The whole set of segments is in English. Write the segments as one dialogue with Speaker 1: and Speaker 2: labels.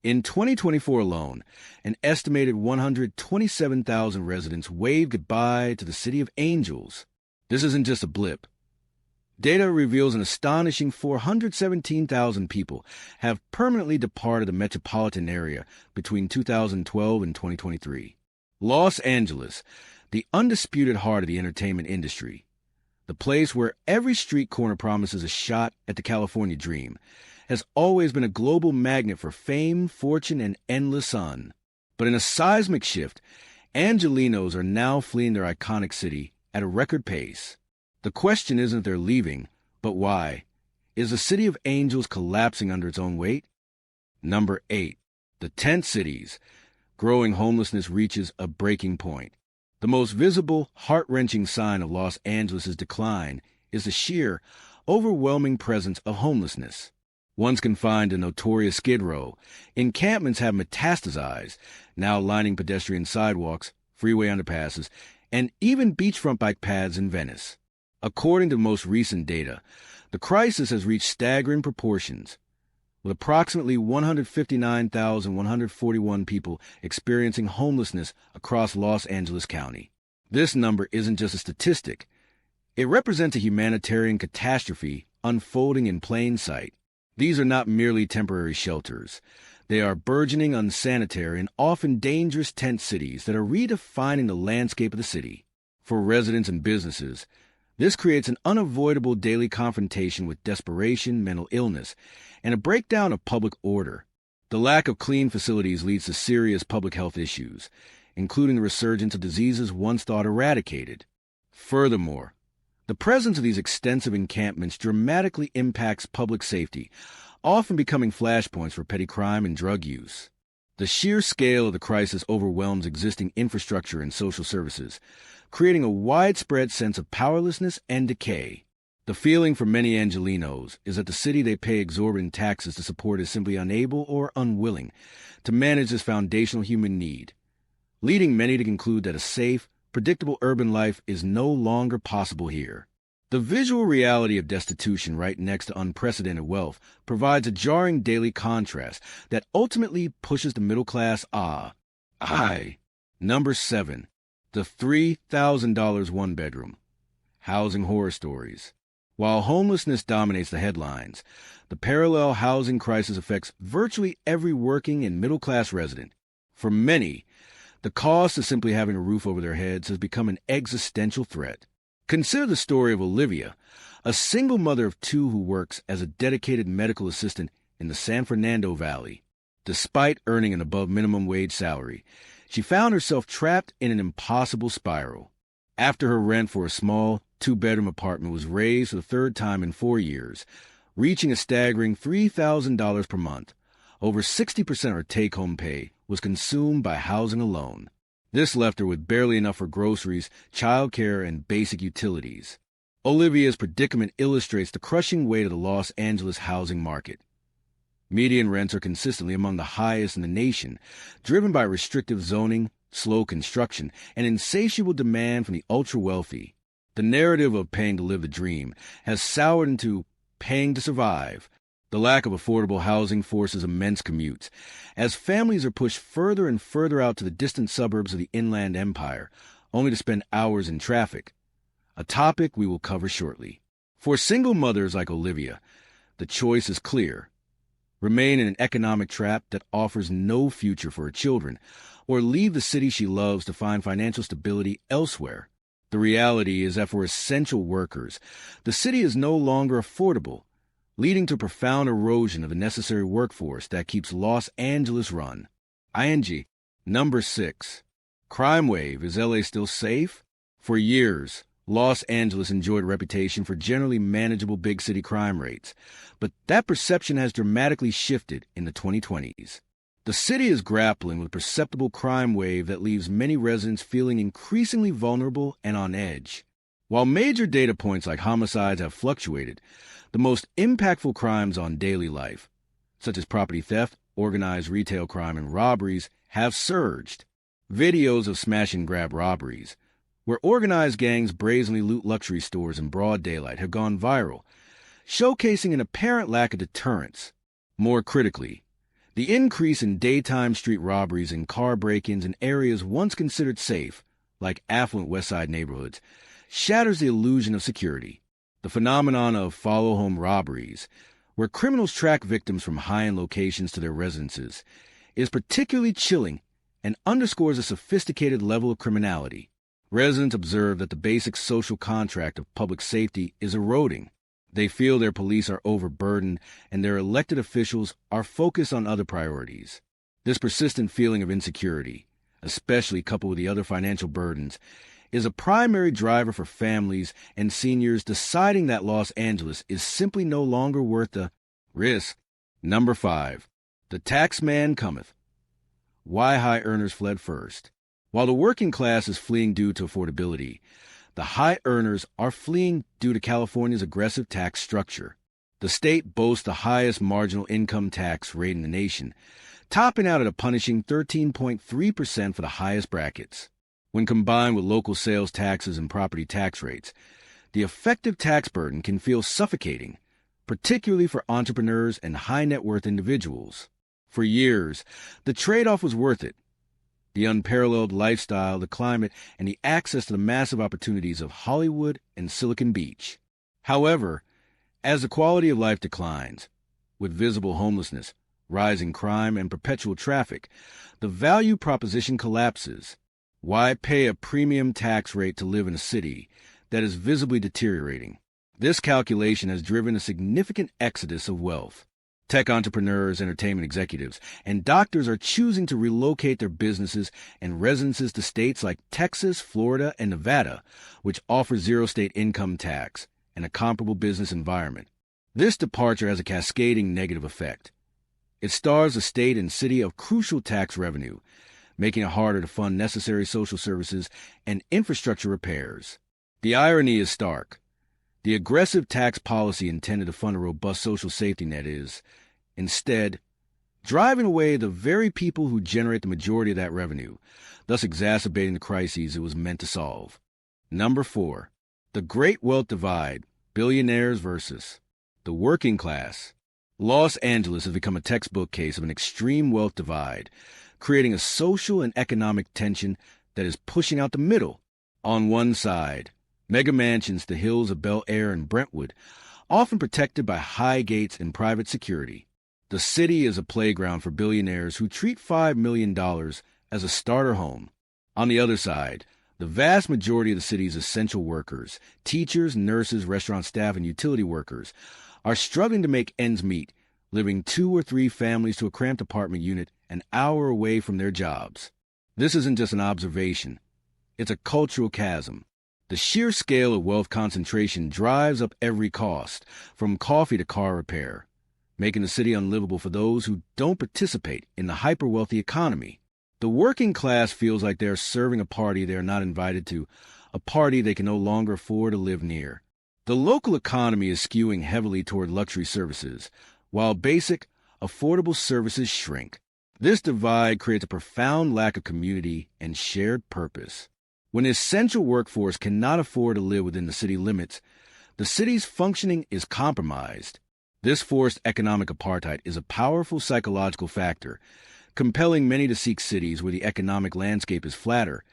Speaker 1: In 2024 alone, an estimated 127,000 residents waved goodbye to the City of Angels. This isn't just a blip. Data reveals an astonishing 417,000 people have permanently departed the metropolitan area between 2012 and 2023. Los Angeles, the undisputed heart of the entertainment industry, the place where every street corner promises a shot at the California dream, has always been a global magnet for fame, fortune, and endless sun. But in a seismic shift, Angelinos are now fleeing their iconic city at a record pace. The question isn't if they're leaving, but why. Is the City of Angels collapsing under its own weight? Number 8. The tent cities. Growing homelessness reaches a breaking point. The most visible, heart-wrenching sign of Los Angeles' decline is the sheer, overwhelming presence of homelessness. Once confined to notorious Skid Row, encampments have metastasized, now lining pedestrian sidewalks, freeway underpasses, and even beachfront bike paths in Venice. According to the most recent data, the crisis has reached staggering proportions, with approximately 159,141 people experiencing homelessness across Los Angeles County. This number isn't just a statistic. It represents a humanitarian catastrophe unfolding in plain sight. These are not merely temporary shelters. They are burgeoning, unsanitary, and often dangerous tent cities that are redefining the landscape of the city. For residents and businesses, this creates an unavoidable daily confrontation with desperation, mental illness, and a breakdown of public order. The lack of clean facilities leads to serious public health issues, including the resurgence of diseases once thought eradicated. Furthermore, the presence of these extensive encampments dramatically impacts public safety, often becoming flashpoints for petty crime and drug use. The sheer scale of the crisis overwhelms existing infrastructure and social services, creating a widespread sense of powerlessness and decay. The feeling for many Angelinos is that the city they pay exorbitant taxes to support is simply unable or unwilling to manage this foundational human need, leading many to conclude that a safe, predictable urban life is no longer possible here. The visual reality of destitution right next to unprecedented wealth provides a jarring daily contrast that ultimately pushes the middle class high. Number 7. The $3,000 one-bedroom. Housing horror stories. While homelessness dominates the headlines, the parallel housing crisis affects virtually every working and middle-class resident. For many, the cost of simply having a roof over their heads has become an existential threat. Consider the story of Olivia, a single mother of 2 who works as a dedicated medical assistant in the San Fernando Valley. Despite earning an above-minimum wage salary, she found herself trapped in an impossible spiral. After her rent for a small 2-bedroom apartment was raised for the 3rd time in 4 years, reaching a staggering $3,000 per month, over 60% of her take-home pay was consumed by housing alone. This left her with barely enough for groceries, childcare, and basic utilities. Olivia's predicament illustrates the crushing weight of the Los Angeles housing market. Median rents are consistently among the highest in the nation, driven by restrictive zoning, slow construction, and insatiable demand from the ultra-wealthy. The narrative of paying to live the dream has soured into paying to survive. The lack of affordable housing forces immense commutes, as families are pushed further and further out to the distant suburbs of the Inland Empire, only to spend hours in traffic, a topic we will cover shortly. For single mothers like Olivia, the choice is clear. Remain in an economic trap that offers no future for her children, or leave the city she loves to find financial stability elsewhere. The reality is that for essential workers, the city is no longer affordable, leading to profound erosion of the necessary workforce that keeps Los Angeles run. Number 6. Crime wave. Is LA still safe? For years, Los Angeles enjoyed a reputation for generally manageable big city crime rates, but that perception has dramatically shifted in the 2020s. The city is grappling with a perceptible crime wave that leaves many residents feeling increasingly vulnerable and on edge. While major data points like homicides have fluctuated, the most impactful crimes on daily life, such as property theft, organized retail crime, and robberies, have surged. Videos of smash-and-grab robberies, where organized gangs brazenly loot luxury stores in broad daylight, have gone viral, showcasing an apparent lack of deterrence. More critically, The increase in daytime street robberies and car break-ins in areas once considered safe, like affluent West Side neighborhoods, shatters the illusion of security. The phenomenon of follow-home robberies, where criminals track victims from high-end locations to their residences, is particularly chilling and underscores a sophisticated level of criminality. Residents observe that the basic social contract of public safety is eroding. They feel their police are overburdened and their elected officials are focused on other priorities. This persistent feeling of insecurity, especially coupled with the other financial burdens, is a primary driver for families and seniors deciding that Los Angeles is simply no longer worth the risk. Number 5. The tax man cometh. Why high earners fled first. While the working class is fleeing due to affordability, the high earners are fleeing due to California's aggressive tax structure. The state boasts the highest marginal income tax rate in the nation, topping out at a punishing 13.3% for the highest brackets. When combined with local sales taxes and property tax rates, the effective tax burden can feel suffocating, particularly for entrepreneurs and high-net-worth individuals. For years, the trade-off was worth it. The unparalleled lifestyle, the climate, and the access to the massive opportunities of Hollywood and Silicon Beach. However, as the quality of life declines, with visible homelessness, rising crime, and perpetual traffic, the value proposition collapses. Why pay a premium tax rate to live in a city that is visibly deteriorating? This calculation has driven a significant exodus of wealth. Tech entrepreneurs, entertainment executives, and doctors are choosing to relocate their businesses and residences to states like Texas, Florida, and Nevada, which offer zero state income tax and a comparable business environment. This departure has a cascading negative effect. It starves the state and city of crucial tax revenue, making it harder to fund necessary social services and infrastructure repairs. The irony is stark. The aggressive tax policy intended to fund a robust social safety net is, instead, driving away the very people who generate the majority of that revenue, thus exacerbating the crises it was meant to solve. Number 4. The Great Wealth Divide, Billionaires versus the Working Class. Los Angeles has become a textbook case of an extreme wealth divide, creating a social and economic tension that is pushing out the middle. On one side, mega mansions to hills of Bel Air and Brentwood, often protected by high gates and private security. The city is a playground for billionaires who treat $5 million as a starter home. On the other side, the vast majority of the city's essential workers, teachers, nurses, restaurant staff, and utility workers, are struggling to make ends meet, living 2 or 3 families to a cramped apartment unit an hour away from their jobs. This isn't just an observation. It's a cultural chasm. The sheer scale of wealth concentration drives up every cost, from coffee to car repair, making the city unlivable for those who don't participate in the hyper-wealthy economy. The working class feels like they're serving a party they are not invited to, a party they can no longer afford to live near. The local economy is skewing heavily toward luxury services, while basic, affordable services shrink. This divide creates a profound lack of community and shared purpose. When the essential workforce cannot afford to live within the city limits, the city's functioning is compromised. This forced economic apartheid is a powerful psychological factor, compelling many to seek cities where the economic landscape is flatter,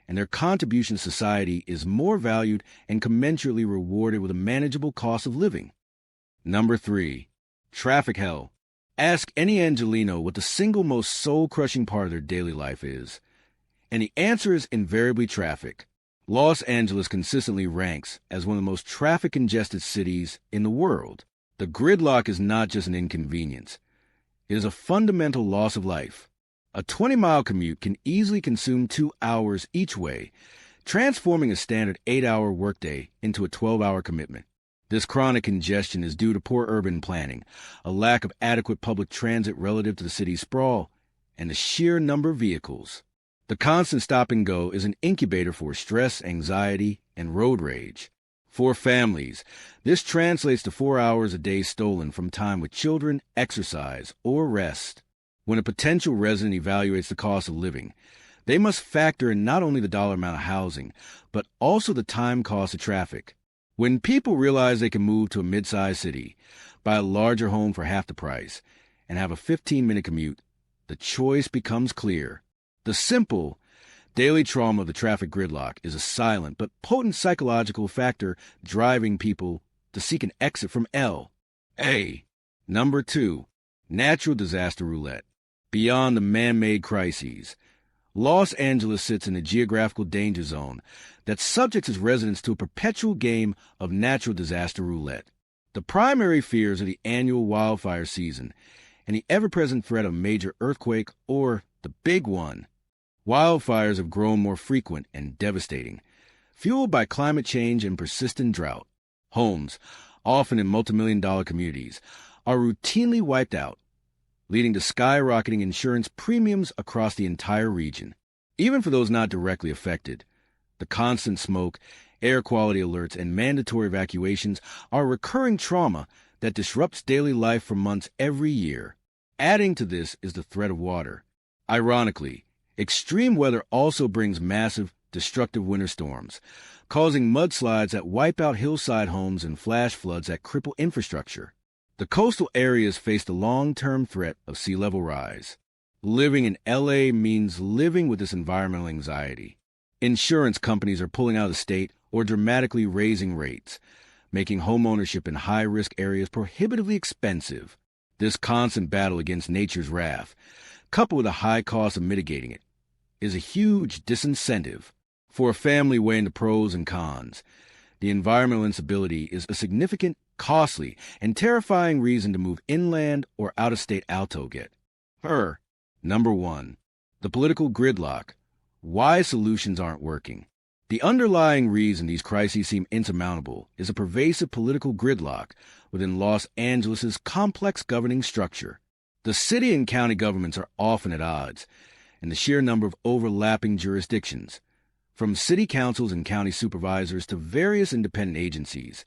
Speaker 1: and their contribution to society is more valued and commensurately rewarded with a manageable cost of living. Number 3. Traffic hell. Ask any Angelino what the single most soul-crushing part of their daily life is, and the answer is invariably traffic. Los Angeles consistently ranks as one of the most traffic-congested cities in the world. The gridlock is not just an inconvenience. It is a fundamental loss of life. A 20-mile commute can easily consume 2 hours each way, transforming a standard 8-hour workday into a 12-hour commitment. This chronic congestion is due to poor urban planning, a lack of adequate public transit relative to the city's sprawl, and the sheer number of vehicles. The constant stop and go is an incubator for stress, anxiety, and road rage. For families, this translates to 4 hours a day stolen from time with children, exercise, or rest. When a potential resident evaluates the cost of living, they must factor in not only the dollar amount of housing, but also the time cost of traffic. When people realize they can move to a mid-sized city, buy a larger home for half the price, and have a 15-minute commute, the choice becomes clear. The simple, daily trauma of the traffic gridlock is a silent but potent psychological factor driving people to seek an exit from L. A. Number 2. Natural disaster roulette. Beyond the man-made crises, Los Angeles sits in a geographical danger zone that subjects its residents to a perpetual game of natural disaster roulette. The primary fears are the annual wildfire season and the ever-present threat of a major earthquake or the big one. Wildfires have grown more frequent and devastating, fueled by climate change and persistent drought. Homes, often in multimillion-dollar communities, are routinely wiped out, leading to skyrocketing insurance premiums across the entire region. Even for those not directly affected, the constant smoke, air quality alerts, and mandatory evacuations are recurring trauma that disrupts daily life for months every year. Adding to this is the threat of water. Ironically, extreme weather also brings massive, destructive winter storms, causing mudslides that wipe out hillside homes and flash floods that cripple infrastructure. The coastal areas face the long-term threat of sea level rise. Living in LA means living with this environmental anxiety. Insurance companies are pulling out of the state or dramatically raising rates, making homeownership in high-risk areas prohibitively expensive. This constant battle against nature's wrath, coupled with a high cost of mitigating it, is a huge disincentive. For a family weighing the pros and cons, the environmental instability is a significant, costly, and terrifying reason to move inland or out-of-state alto get. Number 1. The political gridlock. Why solutions aren't working. The underlying reason these crises seem insurmountable is a pervasive political gridlock within Los Angeles' complex governing structure. The city and county governments are often at odds, and the sheer number of overlapping jurisdictions, from city councils and county supervisors to various independent agencies,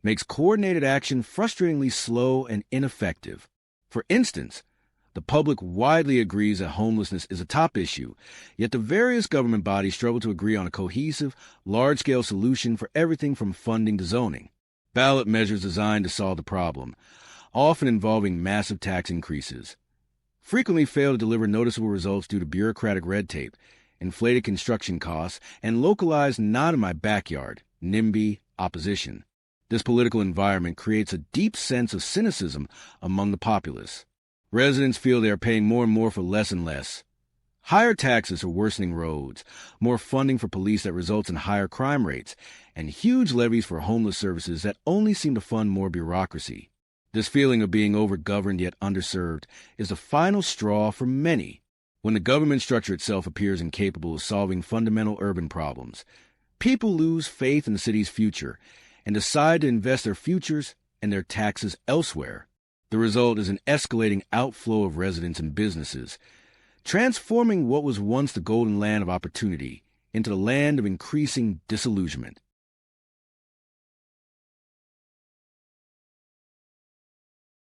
Speaker 1: makes coordinated action frustratingly slow and ineffective. For instance, the public widely agrees that homelessness is a top issue, yet the various government bodies struggle to agree on a cohesive, large-scale solution for everything from funding to zoning. Ballot measures designed to solve the problem, often involving massive tax increases, frequently fail to deliver noticeable results due to bureaucratic red tape, inflated construction costs, and localized not-in-my-backyard, NIMBY, opposition. This political environment creates a deep sense of cynicism among the populace. Residents feel they are paying more and more for less and less. Higher taxes for worsening roads, more funding for police that results in higher crime rates, and huge levies for homeless services that only seem to fund more bureaucracy. This feeling of being overgoverned yet underserved is the final straw for many. When the government structure itself appears incapable of solving fundamental urban problems, people lose faith in the city's future and decide to invest their futures and their taxes elsewhere. The result is an escalating outflow of residents and businesses, transforming what was once the golden land of opportunity into the land of increasing disillusionment.